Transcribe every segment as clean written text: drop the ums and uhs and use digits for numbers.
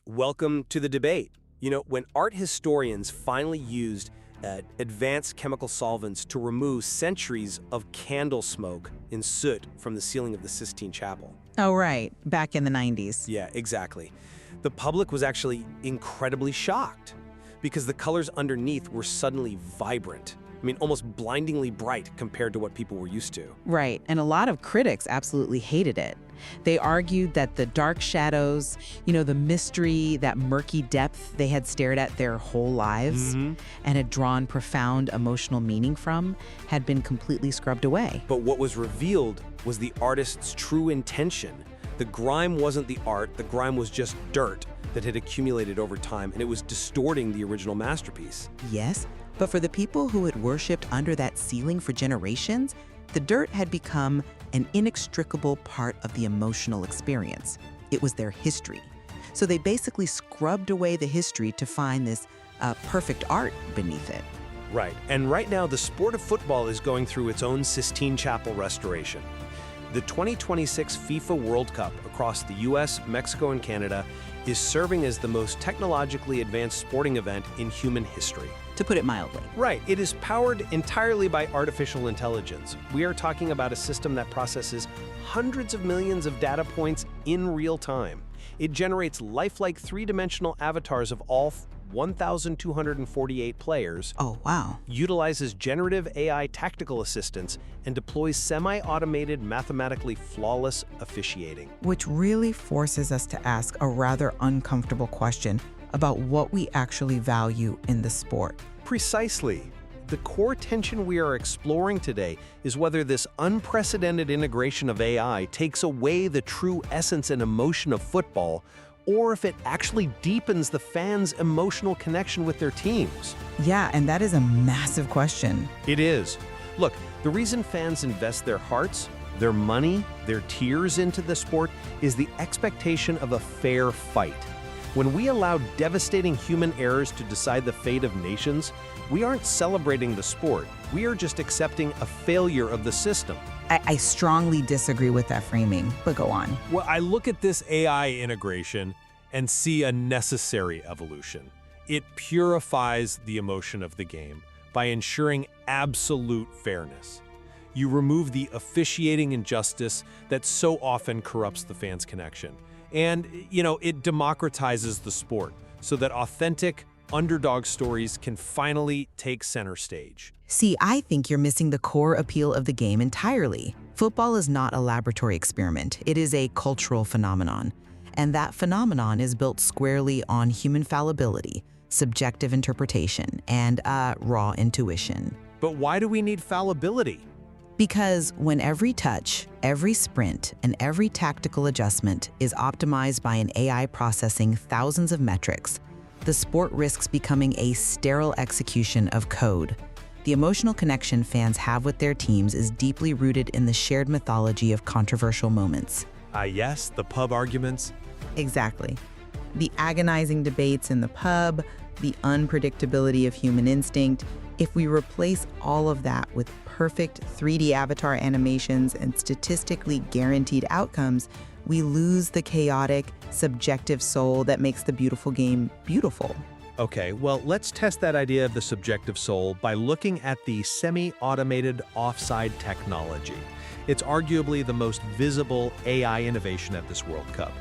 welcome to the debate. When art historians finally used advanced chemical solvents to remove centuries of candle smoke and soot from the ceiling of the Sistine Chapel. Oh, right. Back in the 90s. Yeah, exactly. The public was actually incredibly shocked because the colors underneath were suddenly vibrant. Almost blindingly bright compared to what people were used to. Right. And a lot of critics absolutely hated it. They argued that the dark shadows, the mystery, that murky depth they had stared at their whole lives and had drawn profound emotional meaning from had been completely scrubbed away. But what was revealed was the artist's true intention. The grime wasn't the art, the grime was just dirt that had accumulated over time, and it was distorting the original masterpiece. Yes, but for the people who had worshipped under that ceiling for generations, the dirt had become an inextricable part of the emotional experience. It was their history. So they basically scrubbed away the history to find this perfect art beneath it. Right, and right now the sport of football is going through its own Sistine Chapel restoration. The 2026 FIFA World Cup across the US, Mexico, and Canada is serving as the most technologically advanced sporting event in human history. To put it mildly. Right. It is powered entirely by artificial intelligence. We are talking about a system that processes hundreds of millions of data points in real time. It generates lifelike three-dimensional avatars of all 1,248 players. Oh, wow. Utilizes generative AI tactical assistance and deploys semi-automated, mathematically flawless officiating. Which really forces us to ask a rather uncomfortable question about what we actually value in the sport. Precisely. The core tension we are exploring today is whether this unprecedented integration of AI takes away the true essence and emotion of football, or if it actually deepens the fans' emotional connection with their teams. Yeah, and that is a massive question. It is. Look, the reason fans invest their hearts, their money, their tears into the sport is the expectation of a fair fight. When we allow devastating human errors to decide the fate of nations, we aren't celebrating the sport. We are just accepting a failure of the system. I strongly disagree with that framing, but go on. Well, I look at this AI integration and see a necessary evolution. It purifies the emotion of the game by ensuring absolute fairness. You remove the officiating injustice that so often corrupts the fans' connection. And, it democratizes the sport so that authentic underdog stories can finally take center stage. See, I think you're missing the core appeal of the game entirely. Football is not a laboratory experiment. It is a cultural phenomenon. And that phenomenon is built squarely on human fallibility, subjective interpretation, and raw intuition. But why do we need fallibility? Because when every touch, every sprint, and every tactical adjustment is optimized by an AI processing thousands of metrics, the sport risks becoming a sterile execution of code. The emotional connection fans have with their teams is deeply rooted in the shared mythology of controversial moments. Yes, the pub arguments. Exactly. The agonizing debates in the pub, the unpredictability of human instinct. If we replace all of that with perfect 3D avatar animations and statistically guaranteed outcomes, we lose the chaotic, subjective soul that makes the beautiful game beautiful. Okay, well, let's test that idea of the subjective soul by looking at the semi-automated offside technology. It's arguably the most visible AI innovation at this World Cup.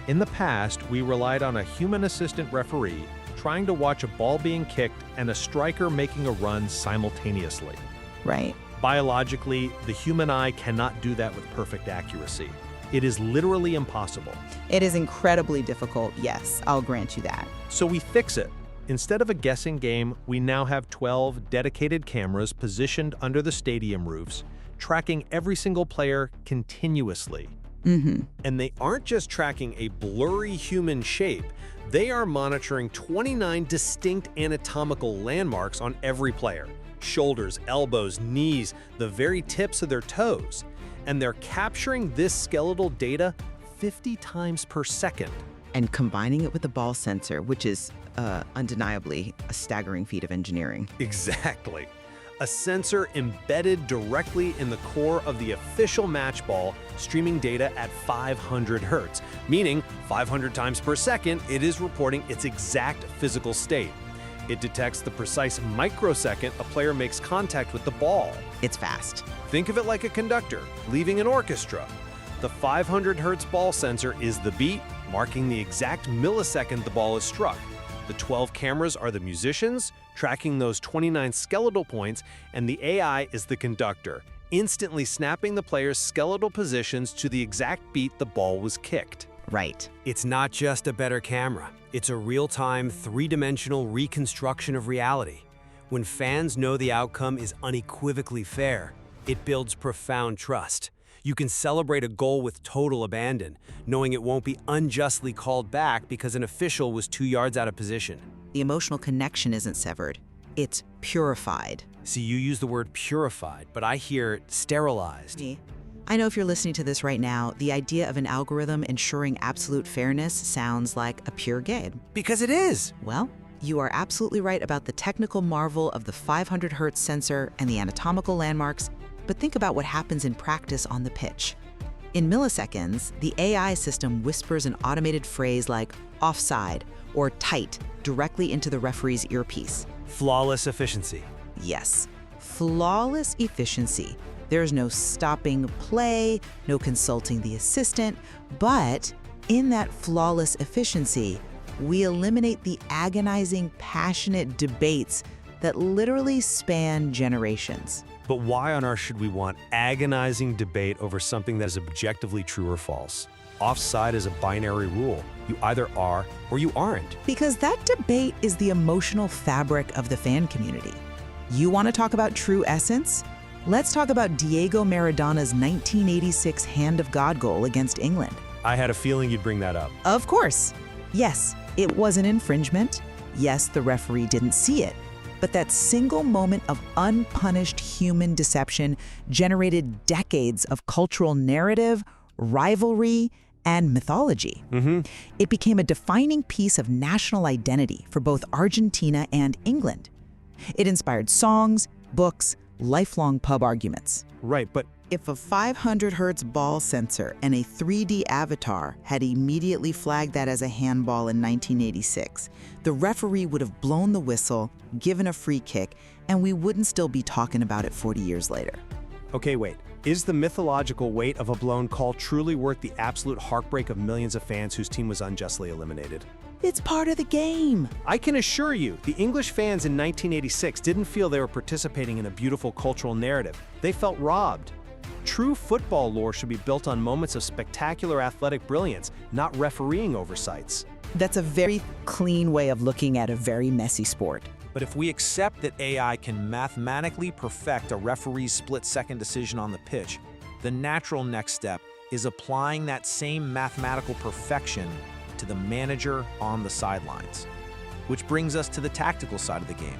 In the past, we relied on a human assistant referee trying to watch a ball being kicked and a striker making a run simultaneously. Right. Biologically, the human eye cannot do that with perfect accuracy. It is literally impossible. It is incredibly difficult, yes, I'll grant you that. So we fix it. Instead of a guessing game, we now have 12 dedicated cameras positioned under the stadium roofs, tracking every single player continuously. And they aren't just tracking a blurry human shape, they are monitoring 29 distinct anatomical landmarks on every player. Shoulders, elbows, knees, the very tips of their toes. And they're capturing this skeletal data 50 times per second. And combining it with the ball sensor, which is undeniably a staggering feat of engineering. Exactly. a sensor embedded directly in the core of the official match ball, streaming data at 500 Hz, meaning 500 times per second it is reporting its exact physical state. It detects the precise microsecond a player makes contact with the ball. It's fast. Think of it like a conductor leaving an orchestra. The 500 Hz ball sensor is the beat, marking the exact millisecond the ball is struck. The 12 cameras are the musicians, tracking those 29 skeletal points, and the AI is the conductor, instantly snapping the player's skeletal positions to the exact beat the ball was kicked. Right. It's not just a better camera. It's a real-time, three-dimensional reconstruction of reality. When fans know the outcome is unequivocally fair, it builds profound trust. You can celebrate a goal with total abandon, knowing it won't be unjustly called back because an official was 2 yards out of position. The emotional connection isn't severed. It's purified. See, you use the word purified, but I hear sterilized. I know if you're listening to this right now, the idea of an algorithm ensuring absolute fairness sounds like a pure game. Because it is. Well, you are absolutely right about the technical marvel of the 500 Hz sensor and the anatomical landmarks, but think about what happens in practice on the pitch. In milliseconds, the AI system whispers an automated phrase like offside or tight directly into the referee's earpiece. Flawless efficiency. Yes, flawless efficiency. There's no stopping play, no consulting the assistant, but in that flawless efficiency, we eliminate the agonizing, passionate debates that literally span generations. But why on earth should we want agonizing debate over something that is objectively true or false? Offside is a binary rule. You either are or you aren't. Because that debate is the emotional fabric of the fan community. You want to talk about true essence? Let's talk about Diego Maradona's 1986 Hand of God goal against England. I had a feeling you'd bring that up. Of course. Yes, it was an infringement. Yes, the referee didn't see it. But that single moment of unpunished human deception generated decades of cultural narrative, rivalry, and mythology. It became a defining piece of national identity for both Argentina and England. It inspired songs, books, lifelong pub arguments. Right, but If a 500 Hz ball sensor and a 3D avatar had immediately flagged that as a handball in 1986, the referee would have blown the whistle, given a free kick, and we wouldn't still be talking about it 40 years later. okay, wait. Is the mythological weight of a blown call truly worth the absolute heartbreak of millions of fans whose team was unjustly eliminated? It's part of the game. I can assure you, the English fans in 1986 didn't feel they were participating in a beautiful cultural narrative. They felt robbed. True football lore should be built on moments of spectacular athletic brilliance, not refereeing oversights. That's a very clean way of looking at a very messy sport. But if we accept that AI can mathematically perfect a referee's split-second decision on the pitch, the natural next step is applying that same mathematical perfection to the manager on the sidelines. Which brings us to the tactical side of the game.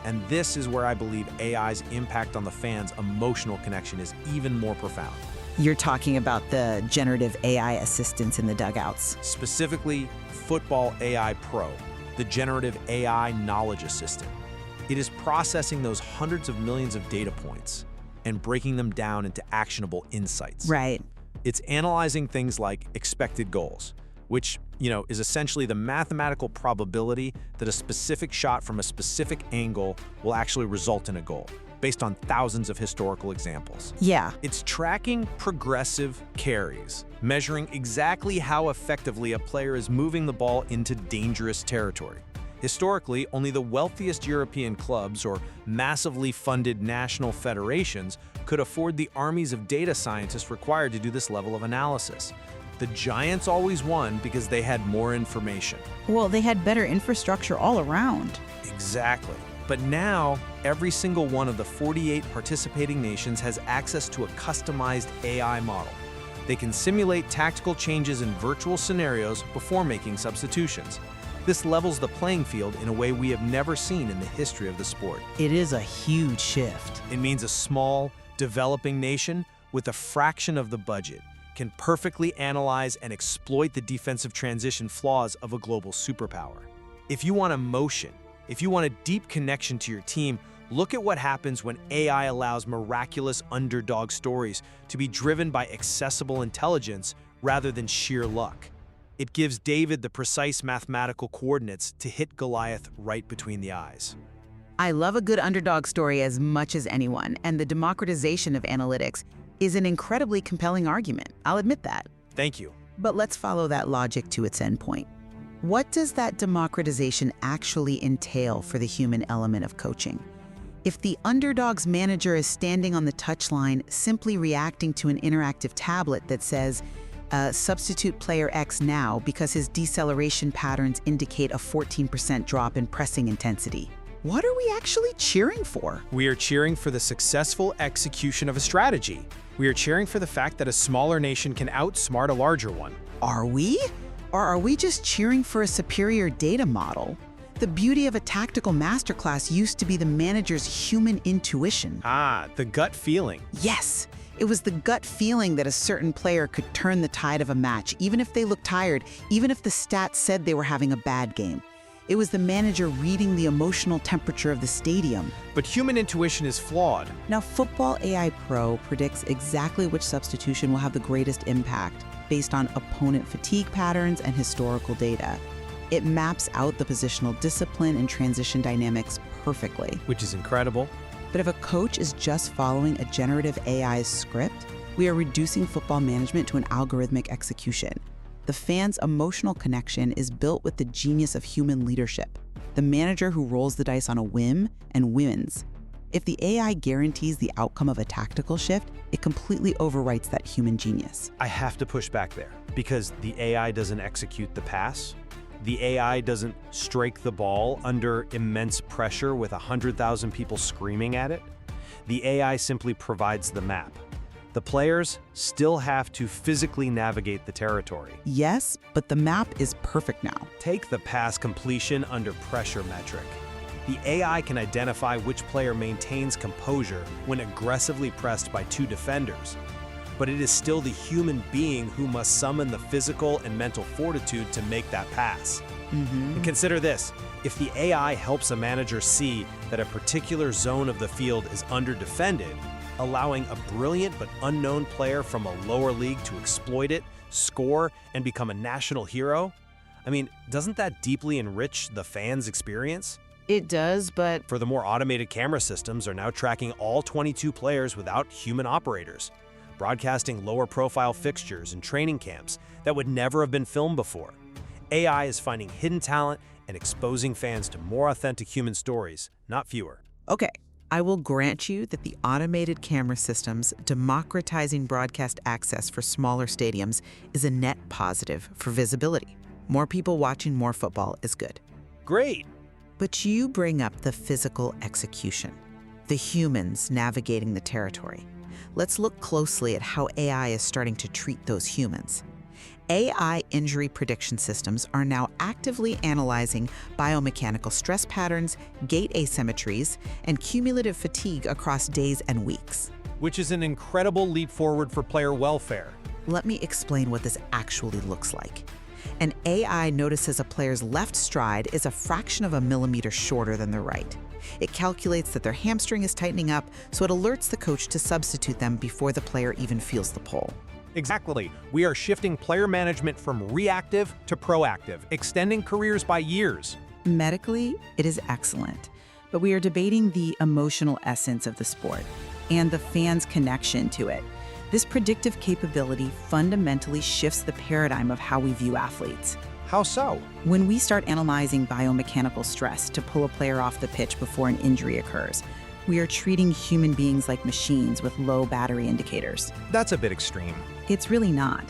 And this is where I believe AI's impact on the fans' emotional connection is even more profound. You're talking about the generative AI assistants in the dugouts. Specifically, Football AI Pro, the generative AI knowledge assistant. It is processing those hundreds of millions of data points and breaking them down into actionable insights. Right. It's analyzing things like expected goals, which, is essentially the mathematical probability that a specific shot from a specific angle will actually result in a goal, based on thousands of historical examples. Yeah. It's tracking progressive carries, measuring exactly how effectively a player is moving the ball into dangerous territory. Historically, only the wealthiest European clubs or massively funded national federations could afford the armies of data scientists required to do this level of analysis. The Giants always won because they had more information. Well, they had better infrastructure all around. Exactly. But now, every single one of the 48 participating nations has access to a customized AI model. They can simulate tactical changes in virtual scenarios before making substitutions. This levels the playing field in a way we have never seen in the history of the sport. It is a huge shift. It means a small, developing nation with a fraction of the budget can perfectly analyze and exploit the defensive transition flaws of a global superpower. If you want emotion, if you want a deep connection to your team, Look at what happens when AI allows miraculous underdog stories to be driven by accessible intelligence rather than sheer luck. It gives David the precise mathematical coordinates to hit Goliath right between the eyes. I love a good underdog story as much as anyone, and the democratization of analytics is an incredibly compelling argument. I'll admit that. Thank you. But let's follow that logic to its endpoint. What does that democratization actually entail for the human element of coaching? If the underdog's manager is standing on the touchline, simply reacting to an interactive tablet that says, substitute player X now because his deceleration patterns indicate a 14% drop in pressing intensity, what are we actually cheering for? We are cheering for the successful execution of a strategy. We are cheering for the fact that a smaller nation can outsmart a larger one. Are we? Or are we just cheering for a superior data model? The beauty of a tactical masterclass used to be the manager's human intuition. Ah, the gut feeling. Yes, it was the gut feeling that a certain player could turn the tide of a match, even if they looked tired, even if the stats said they were having a bad game. It was the manager reading the emotional temperature of the stadium. But human intuition is flawed. Now, Football AI Pro predicts exactly which substitution will have the greatest impact based on opponent fatigue patterns and historical data. It maps out the positional discipline and transition dynamics perfectly. Which is incredible. But if a coach is just following a generative AI's script, we are reducing football management to an algorithmic execution. The fan's emotional connection is built with the genius of human leadership, the manager who rolls the dice on a whim and wins. If the AI guarantees the outcome of a tactical shift, it completely overwrites that human genius. I have to push back there because the AI doesn't execute the pass. The AI doesn't strike the ball under immense pressure with 100,000 people screaming at it. The AI simply provides the map. The players still have to physically navigate the territory. Yes, but the map is perfect now. Take the pass completion under pressure metric. The AI can identify which player maintains composure when aggressively pressed by two defenders. But it is still the human being who must summon the physical and mental fortitude to make that pass. And consider this, if the AI helps a manager see that a particular zone of the field is under-defended, allowing a brilliant but unknown player from a lower league to exploit it, score, and become a national hero, I mean, doesn't that deeply enrich the fans' experience? It does, but Furthermore, automated camera systems are now tracking all 22 players without human operators, broadcasting lower-profile fixtures and training camps that would never have been filmed before. AI is finding hidden talent and exposing fans to more authentic human stories, not fewer. okay, I will grant you that the automated camera systems democratizing broadcast access for smaller stadiums is a net positive for visibility. More people watching more football is good. Great! But you bring up the physical execution, the humans navigating the territory. Let's look closely at how AI is starting to treat those humans. AI injury prediction systems are now actively analyzing biomechanical stress patterns, gait asymmetries, and cumulative fatigue across days and weeks. Which is an incredible leap forward for player welfare. Let me explain what this actually looks like. An AI notices a player's left stride is a fraction of a millimeter shorter than the right. It calculates that their hamstring is tightening up, so it alerts the coach to substitute them before the player even feels the pull. Exactly. We are shifting player management from reactive to proactive, extending careers by years. Medically, it is excellent, but we are debating the emotional essence of the sport and the fans' connection to it. This predictive capability fundamentally shifts the paradigm of how we view athletes. How so? When we start analyzing biomechanical stress to pull a player off the pitch before an injury occurs, we are treating human beings like machines with low battery indicators. That's a bit extreme. It's really not.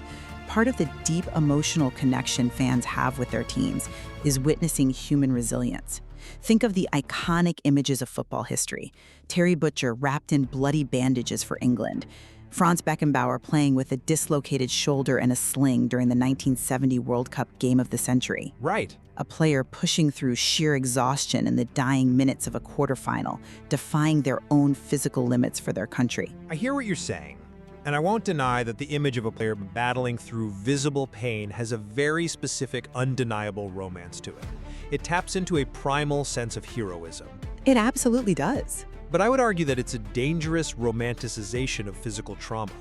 Part of the deep emotional connection fans have with their teams is witnessing human resilience. Think of the iconic images of football history. Terry Butcher wrapped in bloody bandages for England. Franz Beckenbauer playing with a dislocated shoulder and a sling during the 1970 World Cup Game of the Century. Right. A player pushing through sheer exhaustion in the dying minutes of a quarterfinal, defying their own physical limits for their country. I hear what you're saying, and I won't deny that the image of a player battling through visible pain has a very specific, undeniable romance to it. It taps into a primal sense of heroism. It absolutely does. But I would argue that it's a dangerous romanticization of physical trauma.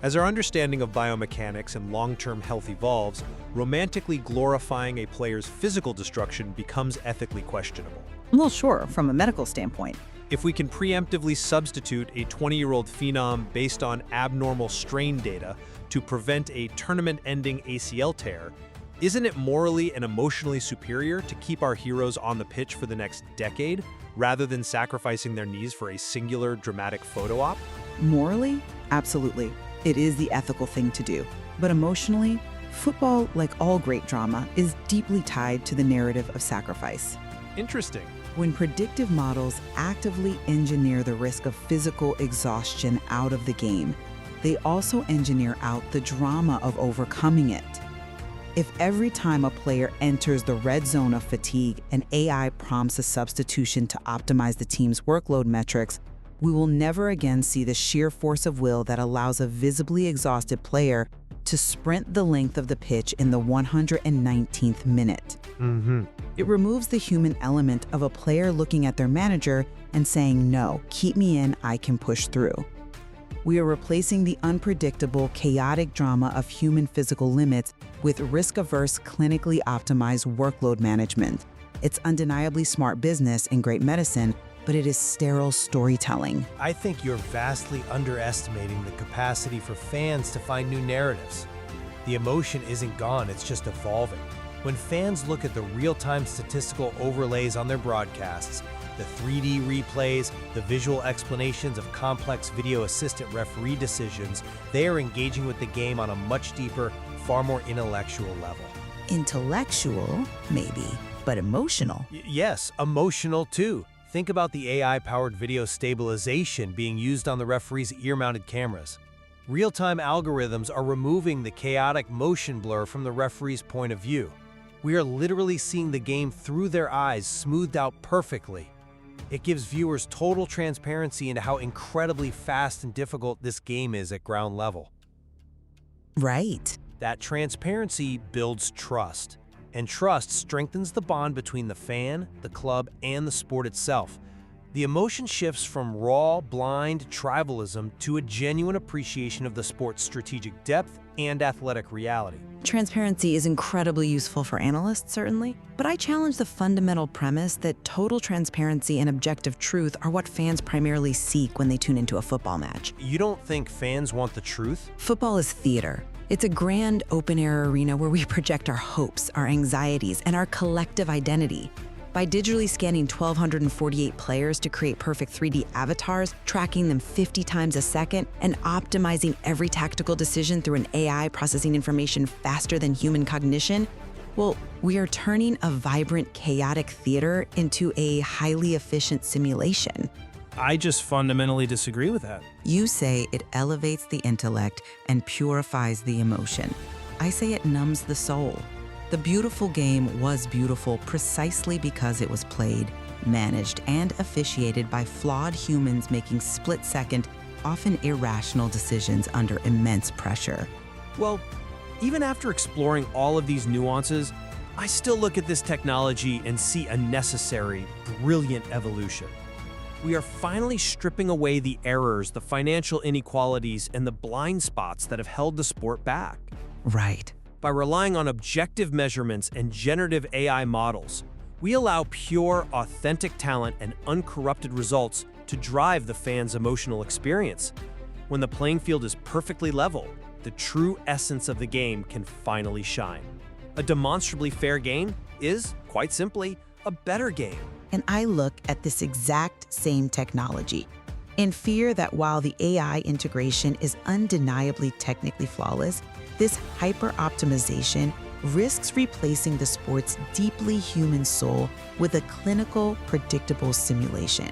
As our understanding of biomechanics and long-term health evolves, romantically glorifying a player's physical destruction becomes ethically questionable. Well, sure, from a medical standpoint. If we can preemptively substitute a 20-year-old phenom based on abnormal strain data to prevent a tournament-ending ACL tear, isn't it morally and emotionally superior to keep our heroes on the pitch for the next decade, rather than sacrificing their knees for a singular dramatic photo op? Morally, absolutely. It is the ethical thing to do. But emotionally, football, like all great drama, is deeply tied to the narrative of sacrifice. Interesting. When predictive models actively engineer the risk of physical exhaustion out of the game, they also engineer out the drama of overcoming it. If every time a player enters the red zone of fatigue, an AI prompts a substitution to optimize the team's workload metrics, we will never again see the sheer force of will that allows a visibly exhausted player to sprint the length of the pitch in the 119th minute. It removes the human element of a player looking at their manager and saying, "No, keep me in, I can push through." We are replacing the unpredictable, chaotic drama of human physical limits with risk-averse, clinically optimized workload management. It's undeniably smart business and great medicine, but it is sterile storytelling. I think you're vastly underestimating the capacity for fans to find new narratives. The emotion isn't gone, it's just evolving. When fans look at the real-time statistical overlays on their broadcasts, the 3D replays, the visual explanations of complex video assistant referee decisions, they are engaging with the game on a much deeper, far more intellectual level. Intellectual, maybe, but emotional. Yes, emotional too. Think about the AI-powered video stabilization being used on the referee's ear-mounted cameras. Real-time algorithms are removing the chaotic motion blur from the referee's point of view. We are literally seeing the game through their eyes, smoothed out perfectly. It gives viewers total transparency into how incredibly fast and difficult this game is at ground level. Right. That transparency builds trust, and trust strengthens the bond between the fan, the club, and the sport itself. The emotion shifts from raw, blind tribalism to a genuine appreciation of the sport's strategic depth and athletic reality. Transparency is incredibly useful for analysts, certainly, but I challenge the fundamental premise that total transparency and objective truth are what fans primarily seek when they tune into a football match. You don't think fans want the truth? Football is theater. It's a grand open-air arena where we project our hopes, our anxieties, and our collective identity. By digitally scanning 1,248 players to create perfect 3D avatars, tracking them 50 times a second, and optimizing every tactical decision through an AI processing information faster than human cognition, well, we are turning a vibrant, chaotic theater into a highly efficient simulation. I just fundamentally disagree with that. You say it elevates the intellect and purifies the emotion. I say it numbs the soul. The beautiful game was beautiful precisely because it was played, managed, and officiated by flawed humans making split-second, often irrational decisions under immense pressure. Well, even after exploring all of these nuances, I still look at this technology and see a necessary, brilliant evolution. We are finally stripping away the errors, the financial inequalities, and the blind spots that have held the sport back. Right. By relying on objective measurements and generative AI models, we allow pure, authentic talent and uncorrupted results to drive the fan's emotional experience. When the playing field is perfectly level, the true essence of the game can finally shine. A demonstrably fair game is, quite simply, a better game. And I look at this exact same technology in fear that while the AI integration is undeniably technically flawless, this hyper-optimization risks replacing the sport's deeply human soul with a clinical, predictable simulation.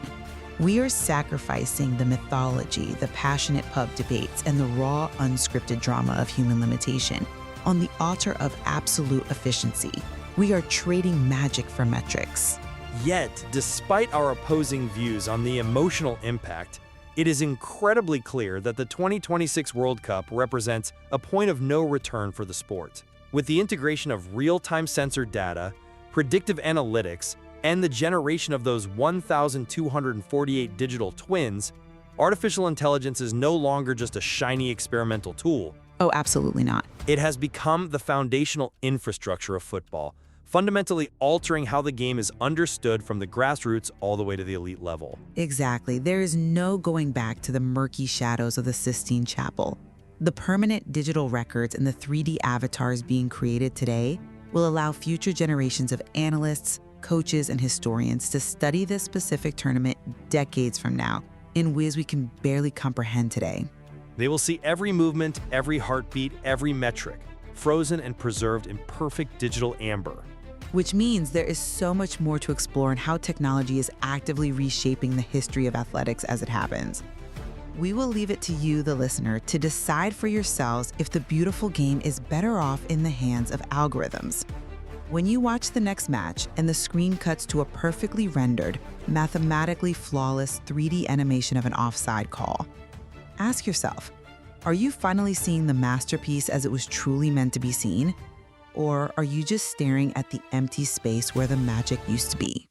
We are sacrificing the mythology, the passionate pub debates, and the raw, unscripted drama of human limitation on the altar of absolute efficiency. We are trading magic for metrics. Yet, despite our opposing views on the emotional impact, it is incredibly clear that the 2026 World Cup represents a point of no return for the sport. With the integration of real-time sensor data, predictive analytics, and the generation of those 1,248 digital twins, artificial intelligence is no longer just a shiny experimental tool. Oh, absolutely not. It has become the foundational infrastructure of football, fundamentally altering how the game is understood from the grassroots all the way to the elite level. Exactly. There is no going back to the murky shadows of the Sistine Chapel. The permanent digital records and the 3D avatars being created today will allow future generations of analysts, coaches, and historians to study this specific tournament decades from now in ways we can barely comprehend today. They will see every movement, every heartbeat, every metric, frozen and preserved in perfect digital amber. Which means there is so much more to explore in how technology is actively reshaping the history of athletics as it happens. We will leave it to you, the listener, to decide for yourselves if the beautiful game is better off in the hands of algorithms. When you watch the next match and the screen cuts to a perfectly rendered, mathematically flawless 3D animation of an offside call, ask yourself, are you finally seeing the masterpiece as it was truly meant to be seen? Or are you just staring at the empty space where the magic used to be?